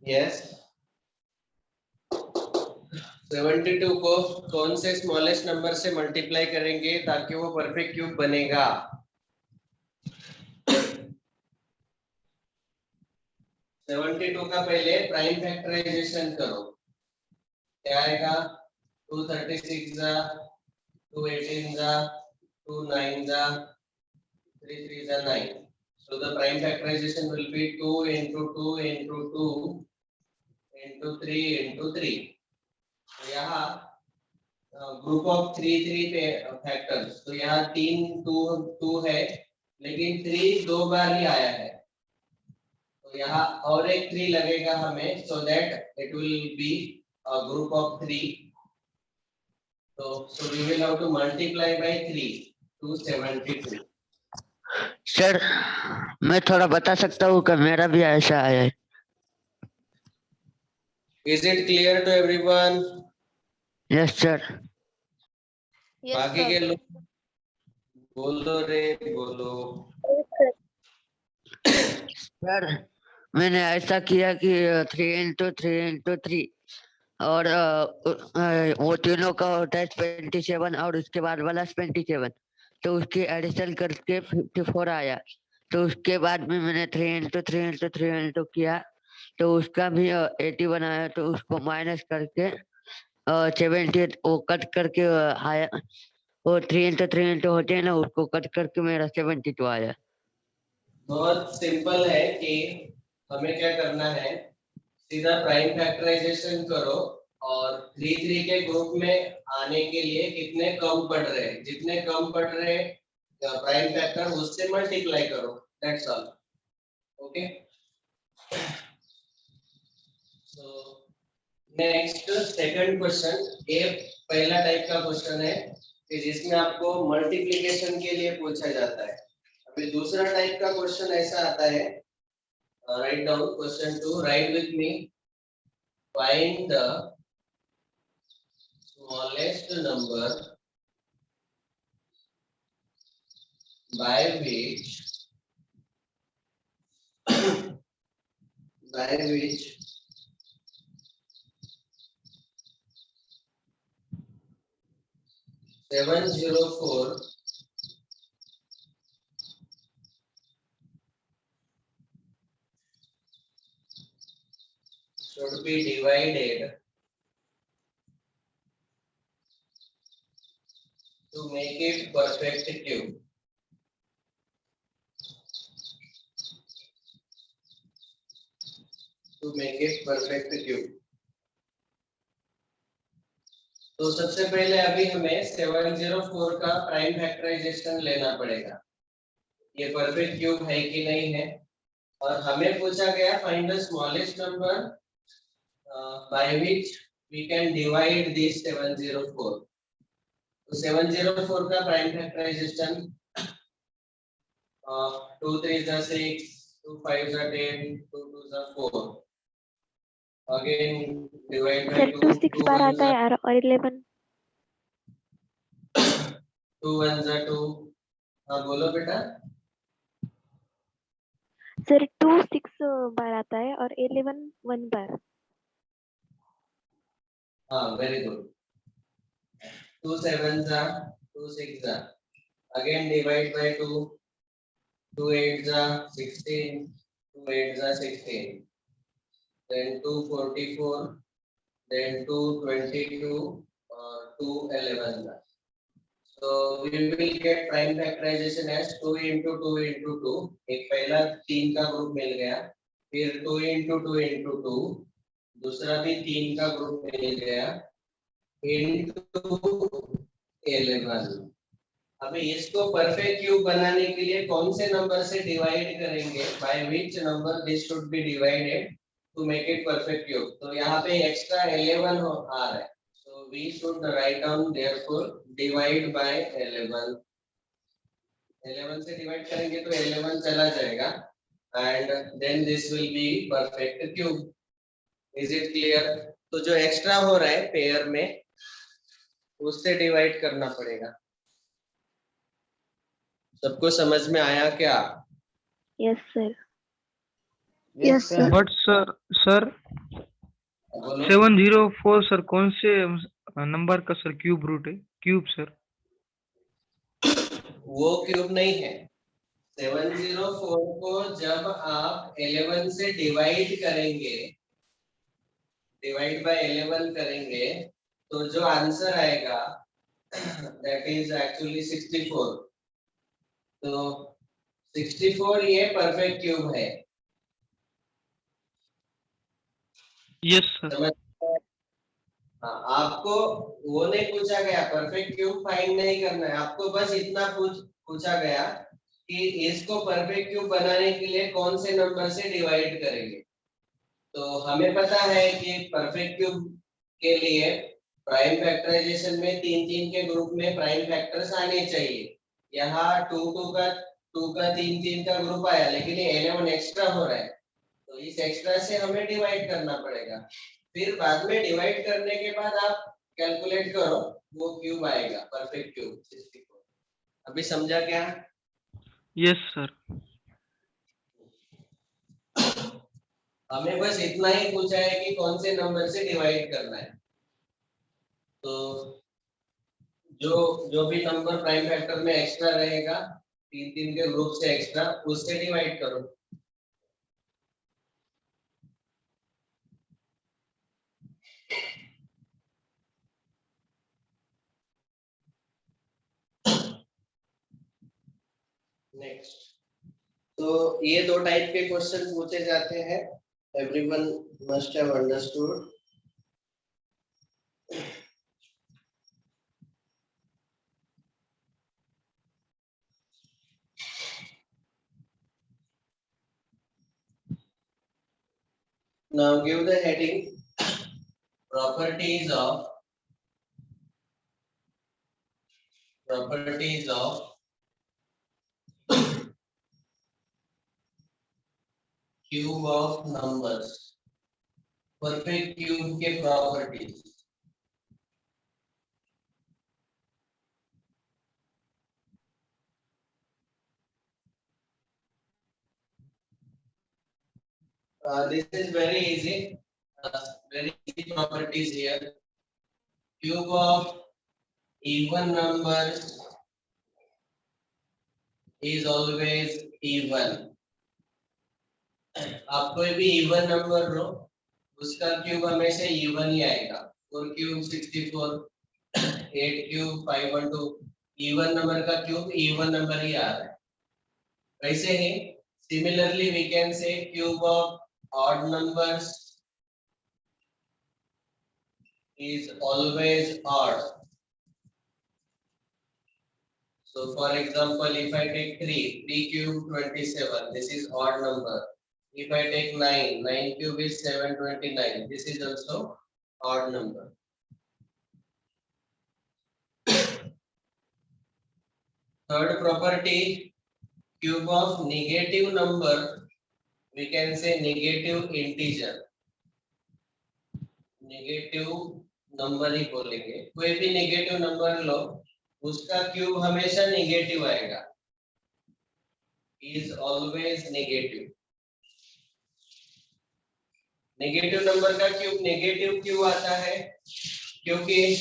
Yes 72 को कौन से स्मॉलेस्ट नंबर से मल्टीप्लाई करेंगे ताकि वो परफेक्ट क्यूब बनेगा? सेवेंटी टू का पहले प्राइम फैक्टराइजेशन करो। क्या आएगा? 236 जा 218 जा 29 जा 33 जा 9. So the prime factorization will be 2 into 2 into 2 into 3 into 3. तो यहाँ ग्रुप ऑफ 3 पे फैक्टर्स, तो यहाँ 3 2 है लेकिन 3 दो बार ही आया है, तो यहाँ और एक 3 लगेगा हमें, so that it will be a group of 3. So we will have to multiply by 3 to 72. Sir मैं थोड़ा बता सकता हूँ कि मेरा भी ऐसा है। Is it clear to everyone? Yes sir. बाकी के लोग बोलो रे बोलो। सर मैंने ऐसा किया कि 3 into 3 into 3 और वो तीनों का होता है 27 और उसके बाद वाला 27, तो उसकी एडिशन करके 54 आया। तो उसके बाद में मैंने 3 into 3 into 3 into किया तो उसका भी 81 आया, तो उसको माइनस करके 70 वो कट करके आया, वो 3 into 3 into होते हैं ना, उसको कट करके मेरा 72 आया। बहुत सिंपल है कि हमें क्या करना है, सीधा प्राइम फैक्टराइजेशन करो और 3 के ग्रुप में आने के लिए कितने कम पड़ रहे हैं, जितने कम पड़ रहे प्राइम फैक्टर उससे मल्टीप्लाई करो, that's all. Okay, so next second question, ये पहला टाइप का क्वेश्चन है कि जिसमें आपको मल्टीप्लिकेशन के लिए पूछा जाता है। अभी दूसरा टाइप का क्वेश्चन ऐसा आता है, write down question 2, right with me, find the smallest number by which 704 should be divided to make it perfect cube. To make it perfect cube. तो सबसे पहले अभी हमें 704 का प्राइम फैक्टराइजेशन लेना पड़ेगा, ये परफेक्ट क्यूब है कि नहीं है। और हमें पूछा गया find the smallest number by which we can divide this 704। तो 704 का प्राइम फैक्टराइजेशन 2 3 जा 6, 2 5 जा 10, 2 2 जा 4, अगेन डिवाइड बाय 2, 2 6 बार आता है और 11 2 1 जा 2। हाँ बोलो बेटा। सर 2 6 बार आता है और 11 1 बार। हाँ वेरी गुड। 2 7 जा 2 6 जा, अगेन डिवाइड बाय 2, 2 8 जा 16, 2 8 जा 16, then 2 44, then 2 22 और 2 11 जा। So we will get prime factorization as 2 into 2 into 2, एक पहला 3 का ग्रुप मिल गया, फिर 2 into 2 into 2, दूसरा भी 3 का ग्रुप मिल गया, into 11। अभी इसको परफेक्ट क्यूब बनाने के लिए कौन से नंबर से डिवाइड करेंगे, by which number this should be divided to make it perfect cube. तो यहाँ पे एक्स्ट्रा 11 आ रहा है, so we should write down therefore divide by 11। 11 से डिवाइड करेंगे तो 11 चला जाएगा and then this will be perfect cube। is it clear? तो जो एक्स्ट्रा हो रहा है पेयर में उससे डिवाइड करना पड़ेगा। सबको समझ में आया क्या? Yes sir. Yes, sir. But sir बोलो 704 सर कौन से नंबर का सर क्यूब रूट है? क्यूब सर वो क्यूब नहीं है। 704 को जब आप 11 से डिवाइड करेंगे, डिवाइड बाय 11 करेंगे, तो जो आंसर आएगा दैट इज एक्चुअली 64। तो 64 ये परफेक्ट क्यूब है। Yes sir. समझ? हाँ, आपको वो नहीं पूछा गया, परफेक्ट क्यूब फाइंड नहीं करना है, आपको बस इतना पूछा गया कि इसको परफेक्ट क्यूब बनाने के लिए कौन से नंबर से डिवाइड करेंगे। तो हमें पता है कि परफेक्ट क्यूब के लिए प्राइम फैक्टराइजेशन में तीन तीन के ग्रुप में प्राइम फैक्टर्स आने चाहिए। यहाँ टू का तीन तीन का ग्रुप आया, लेकिन ये 11 एक्स्ट्रा हो रहा है, तो इस एक्स्ट्रा से हमें डिवाइड करना पड़ेगा। फिर बाद में डिवाइड करने के बाद आप कैलकुलेट करो, वो क्यूब आएगा, परफेक्ट क्यूब 64। अभी समझा क्या? Yes sir. हमें बस इतना ही पूछा है कि कौन से नंबर से डिवाइड करना है। तो जो जो भी नंबर प्राइम फैक्टर में एक्स्ट्रा रहेगा, तीन तीन के ग्रुप से एक्स्ट्रा, उससे डिवाइड करो। नेक्स्ट, तो ये दो टाइप के क्वेश्चन पूछे जाते हैं, everyone must have understood. Now give the heading properties of cube of numbers, perfect cube के properties. This is very easy, very easy properties here. Cube of even numbers is always even. आप कोई भी even number लो, उसका cube हमेशा even ही आएगा। 4 cube 64, 8 cube 512, even number का cube even number ही आ रहा है। वैसे ही similarly we can say cube of odd numbers is always odd. So for example, if I take 3 cube 27, this is odd number. If I take 9 cube is 729, this is also odd number. Third property, cube of negative number, we can say negative integer. Negative number ही बोलेंगे, कोई भी negative number लो, उसका cube हमेशा negative आएगा, is always negative. Negative number का cube negative क्यों आता है? क्योंकि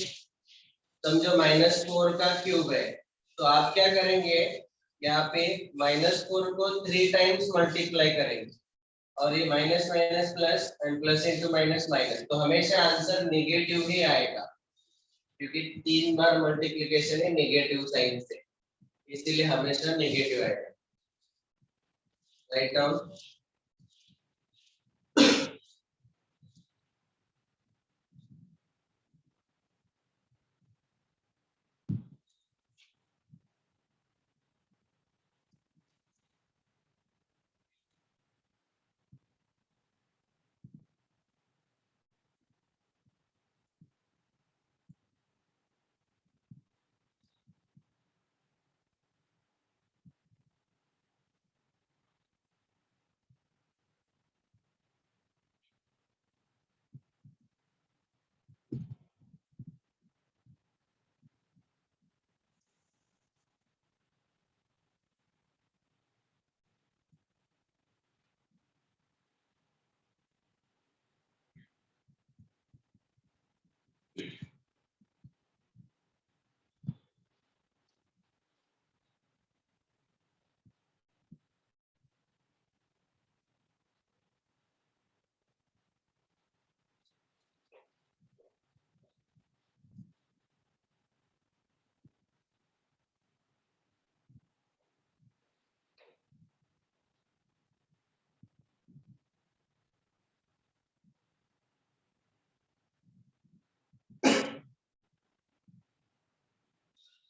समझो -4 का क्यूब है, तो आप क्या करेंगे, यहाँ पे -4 को 3 टाइम्स मल्टीप्लाई करेंगे, और ये minus minus plus and plus into minus minus, तो हमेशा आंसर नेगेटिव ही आएगा, क्योंकि 3 बार मल्टीप्लिकेशन है नेगेटिव साइन से, इसीलिए हमेशा नेगेटिव आएगा। Write down.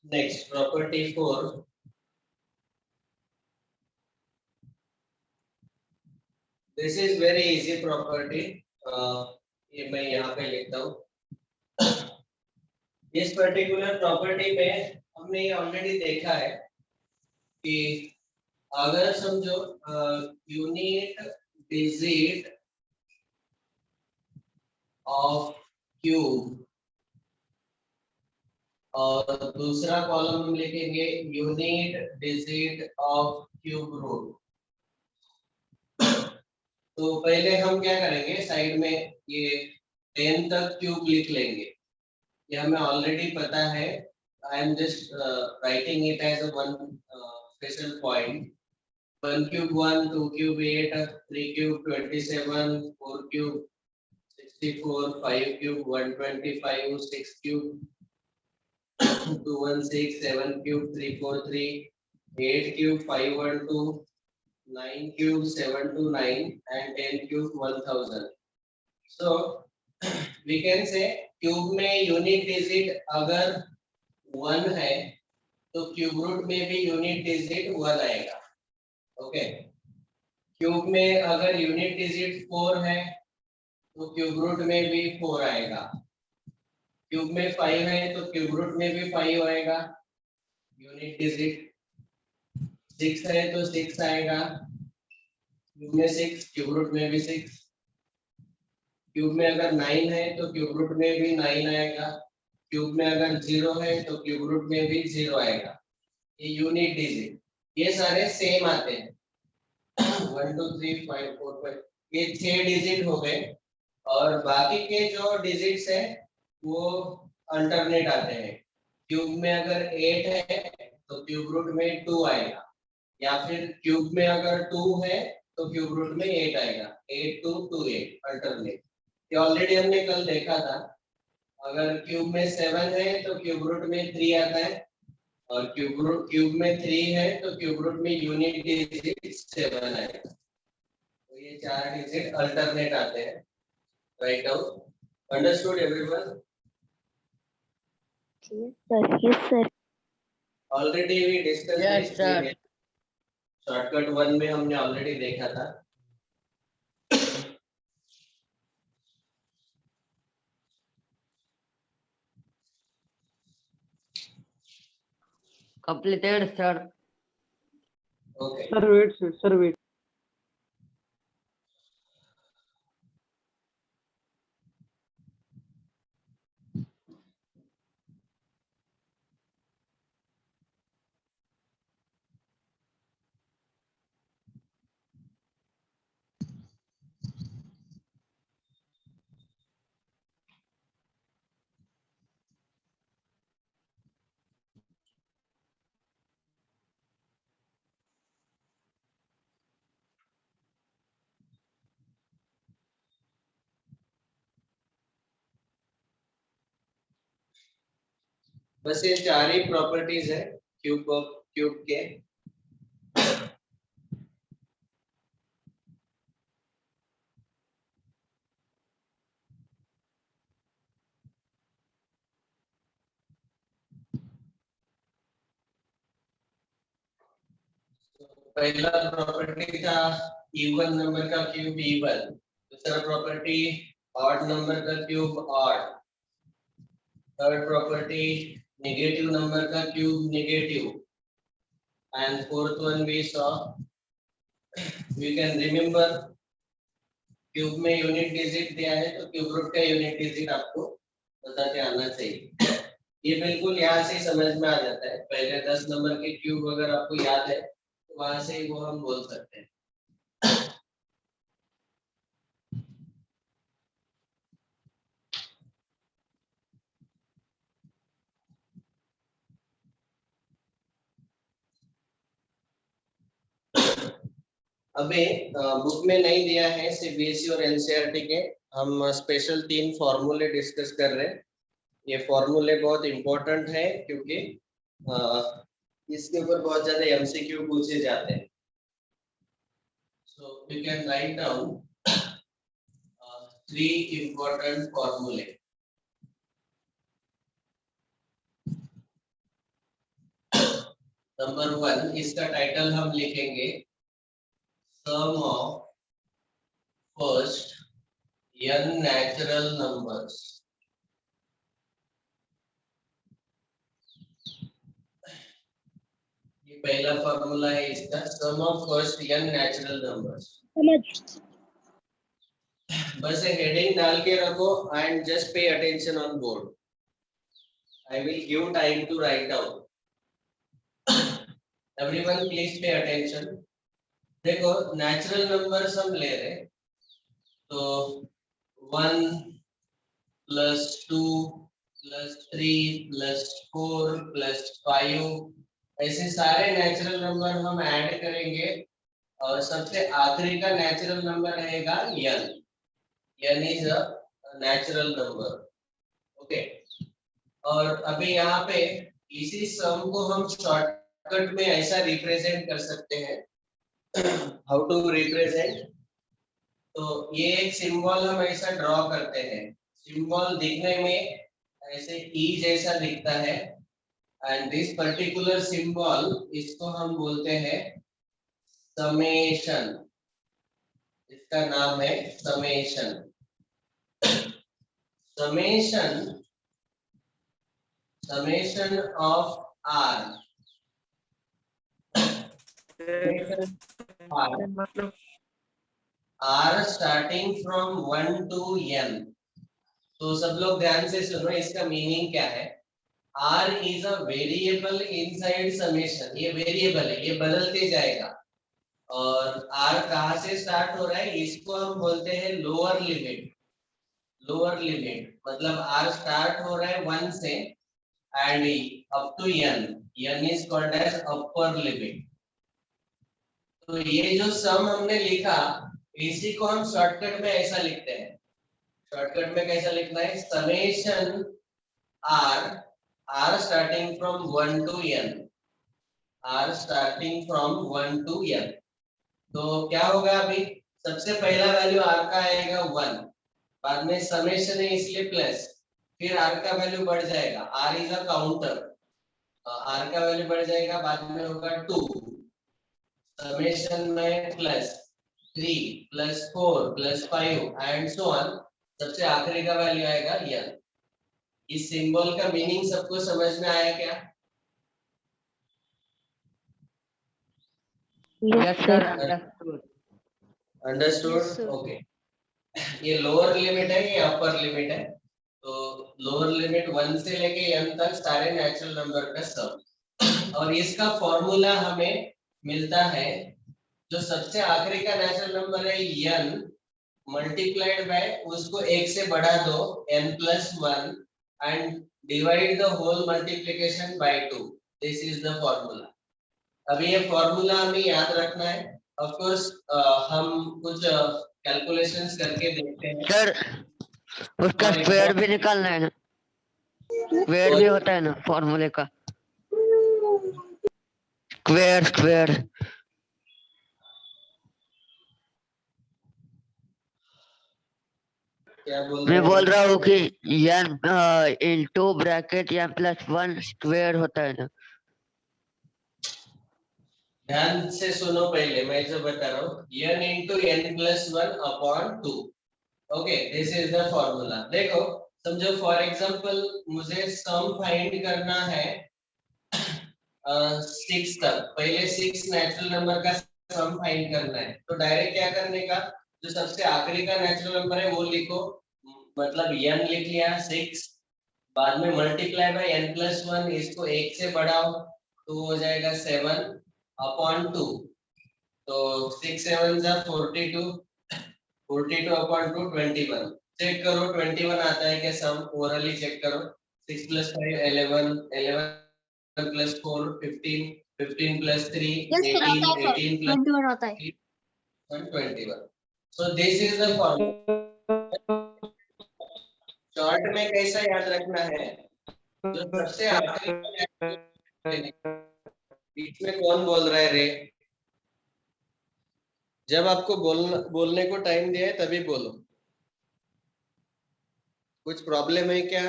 Next, property 4. This is very easy property. ये मैं यहाँ पे लिखता हूँ. इस पर्टिकुलर प्रॉपर्टी में हमने ये ऑलरेडी देखा है कि अगर समझो यूनिट डिजिट ऑफ क्यूब और दूसरा कॉलम हम लिखेंगे unit digit of cube root. तो पहले हम क्या करेंगे, साइड में ये 10 तक क्यूब लिख लेंगे. ये हमें ऑलरेडी पता है. I am just writing it as one special point. 1 cube 1, 2 cube 8, 3 cube 27, 4 cube 64, 5 cube 125, 6 cube 216, 7 cube 343, 8 cube 512, 9 cube 729, and 10 cube 1000. So we can say cube में यूनिट डिजिट अगर 1 है तो क्यूब रूट में भी यूनिट डिजिट 1 आएगा. Okay. Cube में अगर unit digit 4 है तो क्यूब रूट में भी 4 आएगा. क्यूब में 5 है तो क्यूब रूट में भी 5 आएगा यूनिट डिजिट. 6 है तो 6 आएगा. क्यूब में 6, क्यूब रूट में भी 6. क्यूब में अगर 9 है तो क्यूब रूट में भी 9 आएगा. क्यूब में अगर 0 है तो क्यूब रूट में भी 0 आएगा. ये यूनिट डिजिट ये सारे सेम आते हैं. 1 2 3 5 4 5 ये 6 डिजिट हो गए. और बाकी के जो डिजिट्स है वो अल्टरनेट आते हैं. क्यूब में अगर 8 है तो क्यूब रूट में 2 आएगा, या फिर क्यूब में अगर 2 है तो क्यूब रूट में 8 आएगा. 8 2 2 8 अल्टरनेट. ये ऑलरेडी हमने कल देखा था. अगर क्यूब में 7 है तो क्यूब रूट में 3 आता है, और क्यूब में 3 है तो क्यूब रूट में यूनिट डिजिट 7 आएगा. तो ये 4 डिजिट अल्टरनेट आते हैं. Write down. Understood everyone? Yes sir. Already we discuss Yes, sir. Shortcut 1 में हमने ऑलरेडी देखा था. Completed, sir. Okay. Sir, wait. बस ये 4 ही प्रॉपर्टीज है क्यूब के. पहला प्रॉपर्टी था इवन नंबर का क्यूब इवन. दूसरा प्रॉपर्टी ऑड नंबर का cube odd. Third property negative number का cube negative. And fourth one we saw, we can remember cube में यूनिट डिजिट दिया है तो क्यूब रूट का यूनिट डिजिट आपको पता के आना चाहिए. ये बिल्कुल यहाँ से समझ में आ जाता है. पहले 10 नंबर के क्यूब अगर आपको याद है तो वहां से ही वो हम बोल सकते हैं. अभी बुक में नहीं दिया है सीबीएसई और एनसीईआरटी के. हम स्पेशल 3 फॉर्मूले डिस्कस कर रहे हैं. ये फॉर्मूले बहुत इंपॉर्टेंट है क्योंकि इसके ऊपर बहुत ज्यादा एमसीक्यू पूछे जाते हैं. So we can write down 3 important फॉर्मूले. नंबर 1, इसका टाइटल हम लिखेंगे sum of first n natural numbers. ये पहला फॉर्मूला है इसका, sum of first n natural numbers. बस हेडिंग डाल के रखो and just pay attention on board. I will give time to write down. Everyone please pay attention. देखो natural numbers हम ले रहे, तो 1 प्लस 2 प्लस 3 प्लस 4 प्लस 5 ऐसे सारे नेचुरल नंबर हम ऐड करेंगे और सबसे आखिरी का नेचुरल नंबर रहेगा n। n is a natural number. Okay, और अभी यहाँ पे इसी सम को हम शॉर्टकट में ऐसा रिप्रेजेंट कर सकते हैं। How to represent? तो ये एक सिंबल हम ऐसा ड्रॉ करते हैं। सिंबल दिखने में ऐसे ई जैसा दिखता है एंड दिस पर्टिकुलर सिंबल, इसको हम बोलते हैं समेशन। इसका नाम है समेशन। समेशन ऑफ r, मतलब r starting from 1 to n। तो सब लोग ध्यान से सुनो, इसका मीनिंग क्या है। r is a variable inside summation. ये वेरिएबल है, ये बदलते जाएगा। और r कहाँ से स्टार्ट हो रहा है, इसको हम बोलते हैं लोअर लिमिट। लोअर लिमिट मतलब r स्टार्ट हो रहा है 1 से end up to n। n is called as upper limit. तो ये जो सम हमने लिखा, इसी को हम शॉर्टकट में ऐसा लिखते हैं। शॉर्टकट में कैसा लिखना है, summation r starting from 1 to n। r starting from 1 to n। तो क्या होगा, अभी सबसे पहला वैल्यू r का आएगा 1, बाद में समेशन है इसलिए प्लस, फिर r का वैल्यू बढ़ जाएगा। r is a counter, r का वैल्यू बढ़ जाएगा, बाद में होगा 2, समेशन में plus 3 plus 4 plus 5 and so on. सबसे आखिरी का वैल्यू आएगा n। इस सिंबल का मीनिंग सबको समझ में आया क्या? Yes sir, understood. Understood? Okay. ये लोअर लिमिट है, ये अपर लिमिट है। तो लोअर लिमिट 1 से लेके n तक सारे नेचुरल नंबर का सम। और इसका फॉर्मूला हमें मिलता है, जो सबसे आखिरी का नेचुरल नंबर है n मल्टीप्लाइड बाय उसको 1 से बढ़ा दो n+1 and divide the whole multiplication by 2। This is the formula. अभी ये फॉर्मूला हमें याद रखना है। ऑफ कोर्स हम कुछ कैलकुलेशंस करके देखते हैं। सर उसका और स्क्वायर भी निकालना है ना, स्क्वायर भी होता है ना फॉर्मूले का, स्क्वायर स्क्वायर। क्या बोल मैं रहे बोल हैं? रहा हूँ कि n into bracket n+1 square होता है ना। ध्यान से सुनो, पहले मैं जो बता रहा हूँ, n into n+1 upon 2। Okay, this is the formula. देखो समझो, फॉर एग्जांपल मुझे सम फाइंड करना है 6 तक। पहले 6 नेचुरल नंबर का सम फाइंड करना है, तो डायरेक्ट क्या करने का, जो सबसे आखिरी का नेचुरल नंबर है वो लिखो, मतलब n लिख लिया 6, बाद में मल्टीप्लाई बाय n+1, इसको 1 से बढ़ाओ तो हो जाएगा 7 अपॉन 2। तो 6 7 जा 42, 42 अपॉन 2 21। चेक करो 21 आता है क्या सम, ओरली चेक करो। 6 + 5 11, 11 + 4 15, 15 + 3 18, 18 + 21 आता है। 21। So this is the formula. Short में कैसा याद रखना है, जो सबसे आखिरी, बीच में कौन बोल रहा है रे? जब आपको बोलने को टाइम दिया है तभी बोलो। कुछ प्रॉब्लम है क्या?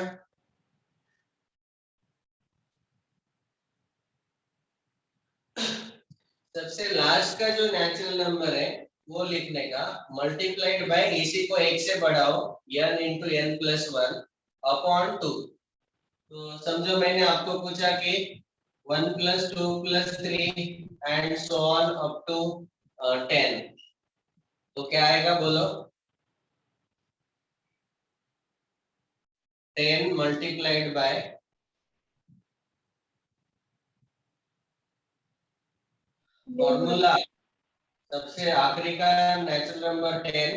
सबसे लास्ट का जो नेचुरल नंबर है वो लिखने का, मल्टीप्लाइड बाय इसी को एक से बढ़ाओ n into n plus one upon two. तो समझो मैंने आपको पूछा कि 1 plus 2 plus 3 and so on up to 10, तो क्या आएगा बोलो? 10 मल्टीप्लाइड बाय फॉर्मूला, सबसे आखिरी का नेचुरल नंबर 10,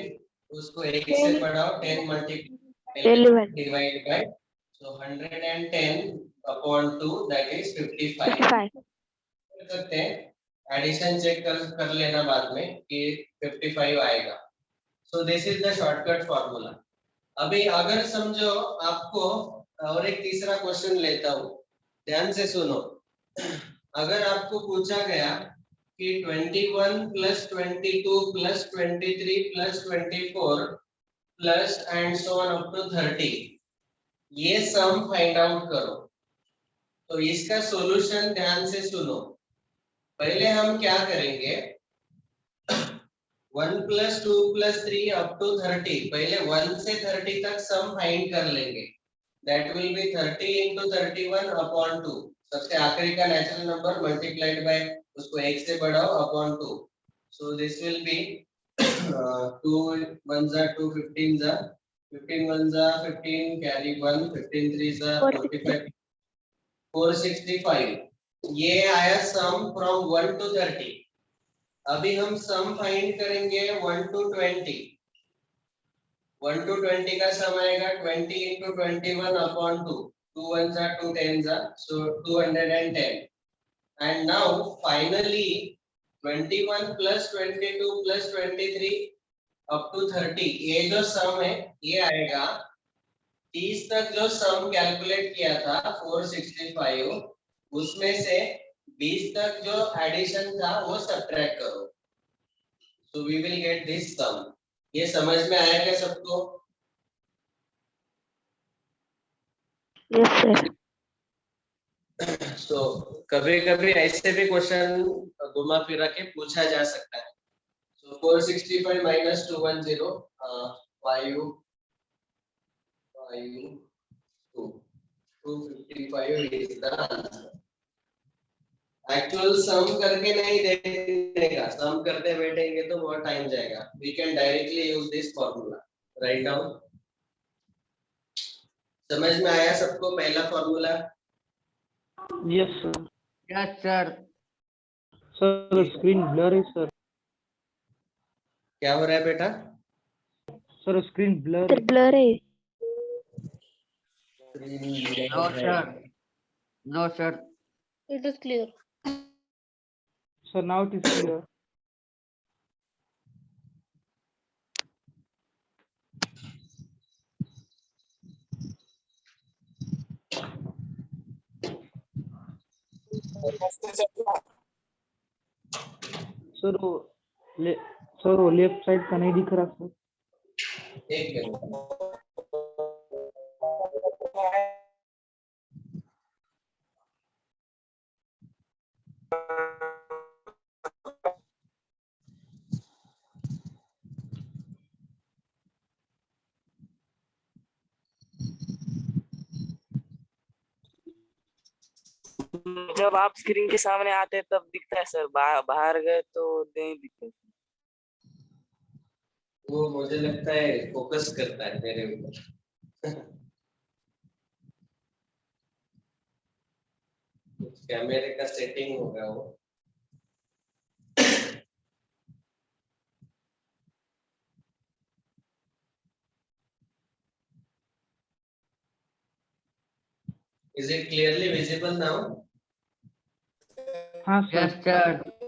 उसको एक से बढ़ाओ 10 multiply 11 divide by, so 110 upon 2 that is 55 55 कर सकते हैं। एडिशन चेक कर लेना बाद में कि 55 आएगा। So this is the shortcut formula. अभी अगर समझो आपको और एक तीसरा क्वेश्चन लेता हूँ, ध्यान से सुनो। अगर आपको पूछा गया कि 21 plus 22 plus 23 plus 24 plus and so on up to 30, ये सम फाइंड आउट करो, तो इसका सॉल्यूशन ध्यान से सुनो। पहले हम क्या करेंगे, 1 प्लस 2 प्लस 3 अप टू 30, पहले 1 से 30 तक सम फाइंड कर लेंगे, that will be 30 into 31 upon 2। सबसे आखिरी का नेचुरल नंबर मल्टीप्लाइड बाय उसको एक से बढ़ाओ upon 2, so this will be 2 1 जा 2 15 जा 15 1 जा 15 कैरी 1 15 3 जा 45 465, ये आया सम फ्रॉम 1 to 30। अभी हम सम फाइंड करेंगे 1 to 20। 1 to 20 का सम आएगा 20 into 21 upon 2, 2 1 जा 2 10 जा, so 210। and now finally 21 plus 22 plus 23 up to 30, ये जो सम है ये आएगा। 30 तक जो सम कैलकुलेट किया था 465, उसमें से 20 तक जो एडिशन था वो सब्ट्रैक्ट करो, so we will get this sum। ये समझ में आया क्या सबको? yes sir so कभी कभी ऐसे भी क्वेश्चन घुमा फिरा के पूछा जा सकता है। so 465 minus 210 5 2 255 is the answer। Actual सम करके नहीं देगा, सम करते बैठेंगे तो बहुत टाइम जाएगा। We can directly use this formula, right down. समझ में आया सबको पहला formula? Yes, sir. Yes, sir. Sir, the screen blur है sir. क्या हो रहा है बेटा? Sir, screen blur sir blur है No, sir. No, sir. It is clear. Sir, now it is clear. Sir वो सर वो लेफ्ट साइड का नहीं दिख रहा सर। एक मिनट, जब आप स्क्रीन के सामने आते हैं तब दिखता है सर, बाहर गए तो नहीं दिखते। वो मुझे लगता है फोकस करता है मेरे ऊपर। कैमरे का सेटिंग होगा वो। Is it clearly visible now? हाँ Yes, sir. sir.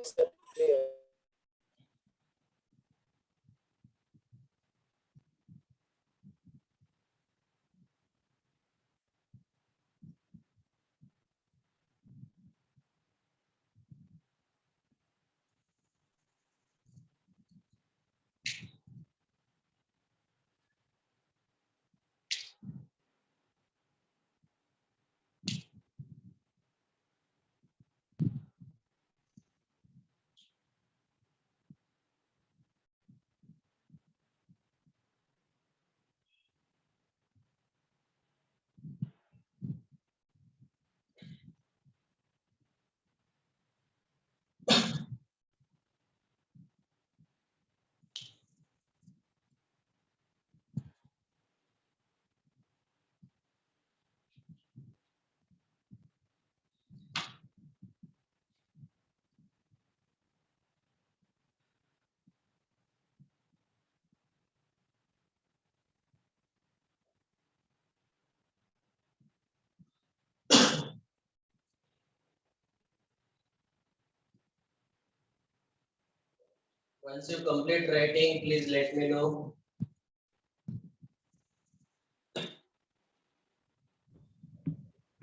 Once you complete writing, please let me know.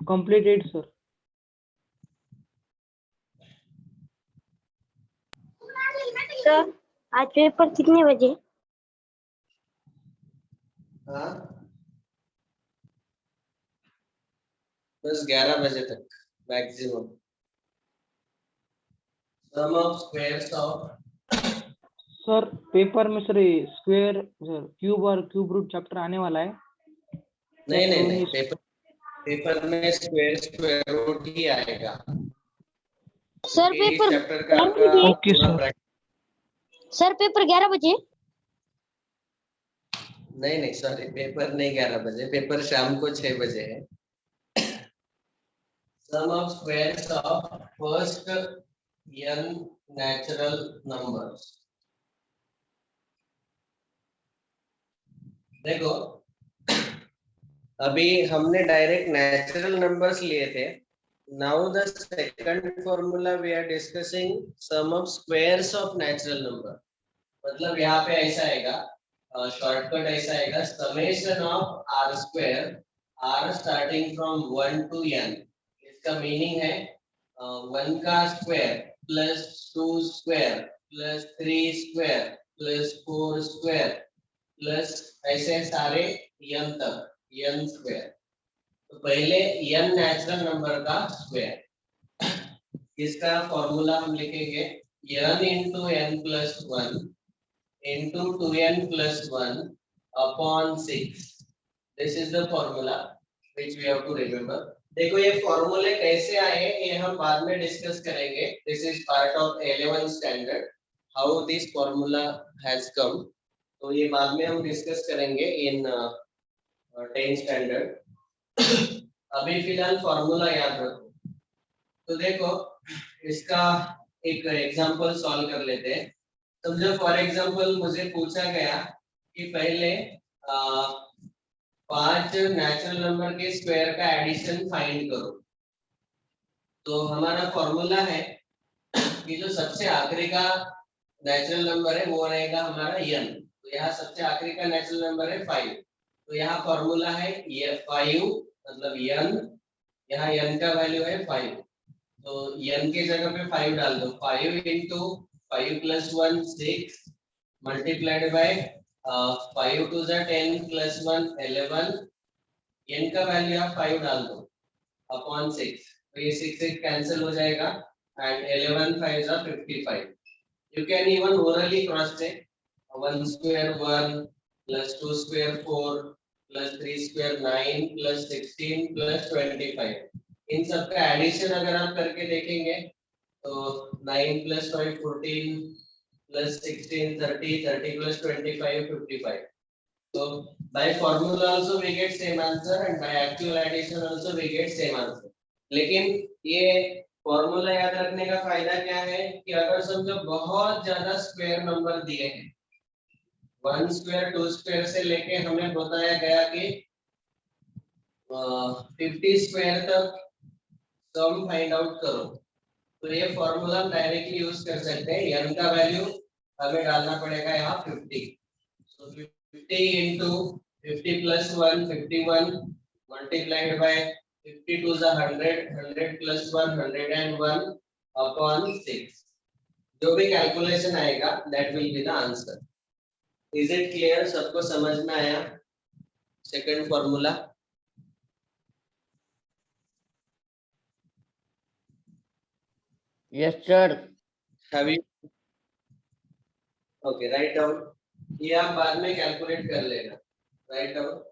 Completed, sir. Sir आज पेपर कितने बजे? हाँ, बस 11 बजे तक maximum. Sum of squares of, sir paper में सर स्क्वायर क्यूब और क्यूब रूट चैप्टर आने वाला है। नहीं, पेपर में स्क्वायर रूट ही आएगा। सर क्योंकि इस पेपर चैप्टर का 11 आपका बजे? ओके पूरा सर। सर पेपर 11 बजे? नहीं सॉरी, पेपर नहीं 11 बजे, पेपर शाम को 6 बजे है। Sum of squares of first n natural numbers. देखो, अभी हमने डायरेक्ट नेचुरल नंबर्स लिए थे। Now the second formula we are discussing sum of squares of natural number. मतलब यहाँ पे ऐसा आएगा, शॉर्टकट ऐसा आएगा, summation of r square, r starting from 1 to n। इसका मीनिंग है 1 का square plus 2 square plus 3 square plus 4 square plus ऐसे सारे n तक, n स्क्वायर। तो पहले n नेचुरल नंबर का स्क्वायर, इसका फॉर्मूला हम लिखेंगे n into n plus 1 into 2n plus 1 upon 6। This is the formula which we have to remember। देखो ये फॉर्मूले कैसे आए ये हम बाद में डिस्कस करेंगे। This is part of 11th standard, how this formula has come. तो ये बाद में हम डिस्कस करेंगे इन 10th स्टैंडर्ड। अभी फिलहाल फॉर्मूला याद रखो। तो देखो इसका एक एग्जांपल सॉल्व कर लेते हैं। समझो फॉर एग्जांपल मुझे पूछा गया कि पहले 5 नेचुरल नंबर के स्क्वायर का एडिशन फाइंड करो। तो हमारा फॉर्मूला है कि जो सबसे आखिरी का नेचुरल नंबर है वो रहेगा हमारा n। तो यहाँ सबसे आखिरी का नेचुरल नंबर है 5। तो यहाँ फॉर्मूला है ये 5 मतलब n, यहाँ n का वैल्यू है 5। तो n की जगह पे 5 डाल दो। 5 into 5 plus 1 6 multiplied by 5 to the 10 plus 1 11। n का वैल्यू आप 5 डाल दो अपॉन 6। तो ये 6 6 कैंसिल हो जाएगा and 11 5 is 55। You can even orally cross check 1 square 1 plus 2 square 4 plus 3 square 9 plus 16 plus 25। इन सब का एडिशन अगर आप करके देखेंगे तो 9 plus 5 14 plus 16 30 30 plus 25 55। So by formula also we get same answer and by actual addition also we get same answer। लेकिन ये formula याद रखने का फायदा क्या है कि अगर समझो बहुत ज्यादा स्क्वायर नंबर दिए हैं, 1 स्क्वायर 2 स्क्वायर से लेके हमें बताया गया कि 50 स्क्वायर तक सम फाइंड आउट करो, तो ये फॉर्मूला हम डायरेक्टली यूज कर सकते हैं। n का वैल्यू हमें डालना पड़ेगा यहाँ 50। So 50 into 50 plus 1 51 multiplied by 52 is 100 100 plus 1 101 upon 6। जो भी कैलकुलेशन आएगा that will be the answer। Is it clear? सबको समझ में आया second formula? Yes sir. Have you? Okay, write down। ये आप बाद में कैलकुलेट कर लेना। Write down.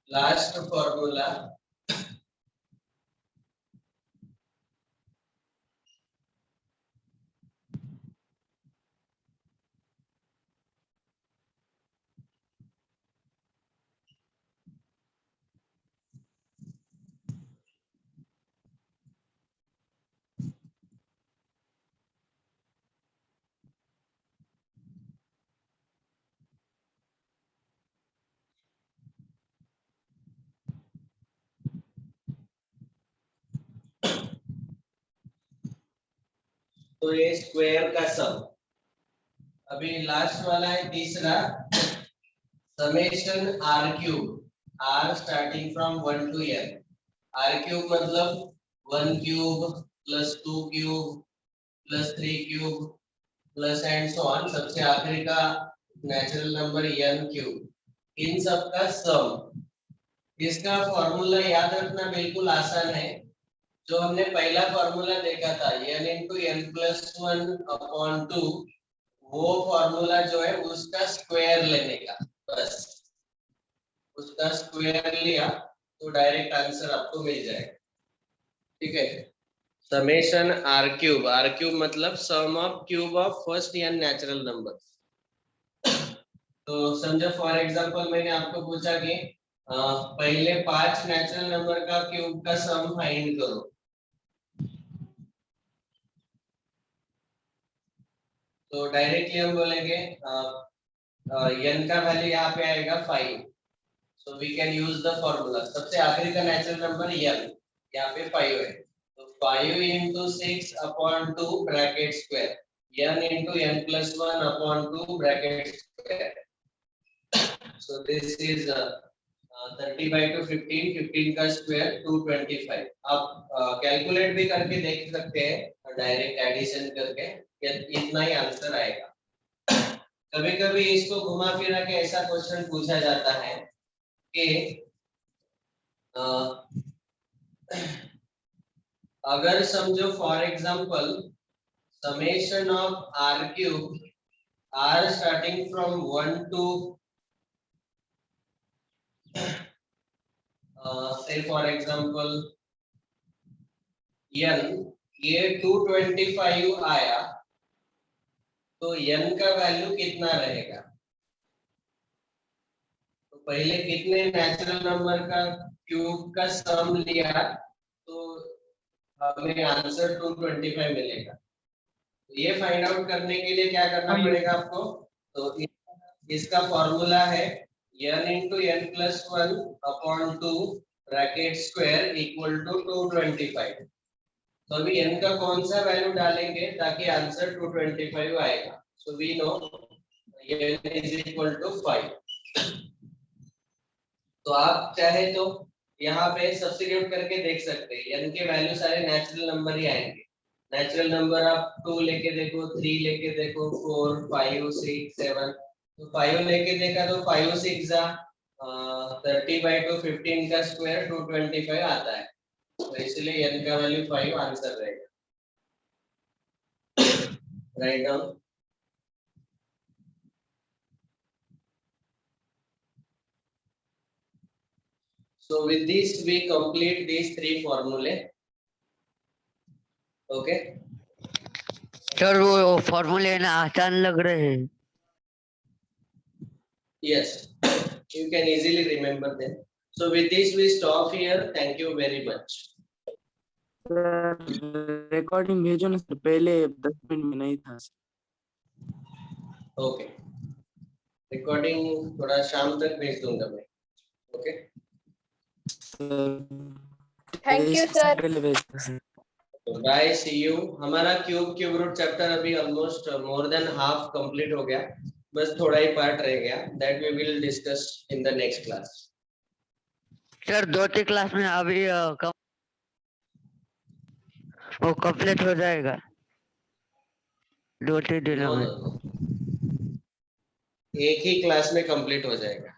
लास्ट फॉर्मूला तो ये स्क्वायर का सम। अभी लास्ट वाला है तीसरा, summation r cube, r starting from 1 to n। R cube मतलब 1 cube plus 2 cube plus 3 cube plus and so on, सबसे आखिरी का नेचुरल नंबर n क्यूब, इन सब का सम। इसका फॉर्मूला याद रखना बिल्कुल आसान है। जो हमने पहला फॉर्मूला देखा था n into n plus 1 upon 2, वो फॉर्मूला जो है उसका स्क्वायर लेने का, बस उसका स्क्वायर लिया तो डायरेक्ट आंसर आपको मिल जाएगा। ठीक है, समेशन आर क्यूब मतलब sum of cube of first n natural number. तो समझो फॉर एग्जांपल मैंने आपको पूछा कि पहले 5 नेचुरल नंबर का क्यूब का सम फाइंड करो। तो डायरेक्टली हम बोलेंगे n का वैल्यू यहाँ पे आएगा 5, so we can use the formula. सबसे आखिरी का नेचुरल नंबर n, यहाँ पे 5 है, तो 5 into 6 upon 2 bracket square, n into n plus 1 upon 2 bracket square. So this is 30 by 2 15, 15 का स्क्वायर 225। आप कैलकुलेट भी करके देख सकते हैं डायरेक्ट एडिशन करके, इतना ही आंसर आएगा। कभी कभी इसको घुमा फिरा के ऐसा क्वेश्चन पूछा जाता है कि अगर समझो for example summation of r cube, r starting from 1 to say for example n, ये 225 आया, तो n का वैल्यू कितना रहेगा? तो पहले कितने नेचुरल नंबर का क्यूब का सम लिया तो हमें आंसर 225 मिलेगा। तो ये फाइंड आउट करने के लिए क्या करना पड़ेगा आपको? तो इसका फॉर्मूला है n into n plus 1 upon 2 bracket square equal to 225। तो अभी n का कौन सा वैल्यू डालेंगे ताकि आंसर 225 आएगा? So we know n is equal to 5। तो आप चाहे तो यहाँ पे सब्स्टिट्यूट करके देख सकते हैं, n के वैल्यू सारे नेचुरल नंबर ही आएंगे। नेचुरल नंबर आप 2 लेके देखो, 3 लेके देखो, 4 5 6 7। तो 5 लेके देखा तो 5 6 30 by 2 15 का स्क्वायर 225 आता है, तो इसलिए n का वैल्यू 5 आंसर रहेगा। Write down. So with this we complete these 3 formulae. Okay. Sir वो फॉर्मूले ना आसान लग रहे हैं। Yes, you can easily remember them. So with this we stop here. Thank you very much. Recording भेजो ना सर, पहले 10 मिनट में नहीं था। Okay. Recording थोड़ा शाम तक भेज दूंगा मैं। Okay. Thank you, sir. पहले भेजना सर। So bye, see you. हमारा क्यूब रूट चैप्टर अभी almost more than half complete हो गया, बस थोड़ा ही पार्ट रह गया, that we will discuss in the next class. Sir 2-3 class में अभी वो कंप्लीट हो जाएगा 2-3 दिनों में। एक ही क्लास में कंप्लीट हो जाएगा।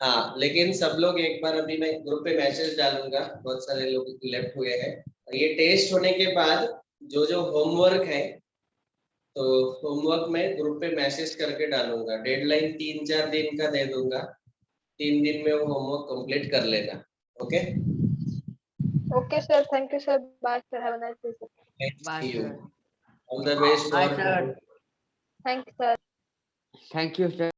हाँ, लेकिन सब लोग एक बार, अभी मैं ग्रुप पे मैसेज डालूंगा, बहुत सारे लोग लेफ्ट हुए हैं। ये टेस्ट होने के बाद जो जो होमवर्क है, तो होमवर्क में ग्रुप पे मैसेज करके डालूंगा। डेडलाइन 3-4 दिन का दे दूंगा, 3 दिन में वो होमवर्क कंप्लीट कर लेना। Okay Okay, sir. Thank you, sir. Bye, sir. Have a nice day, sir. Bye, you. sir. All the best Bye, for sir. Thank you, sir. Thank you, sir.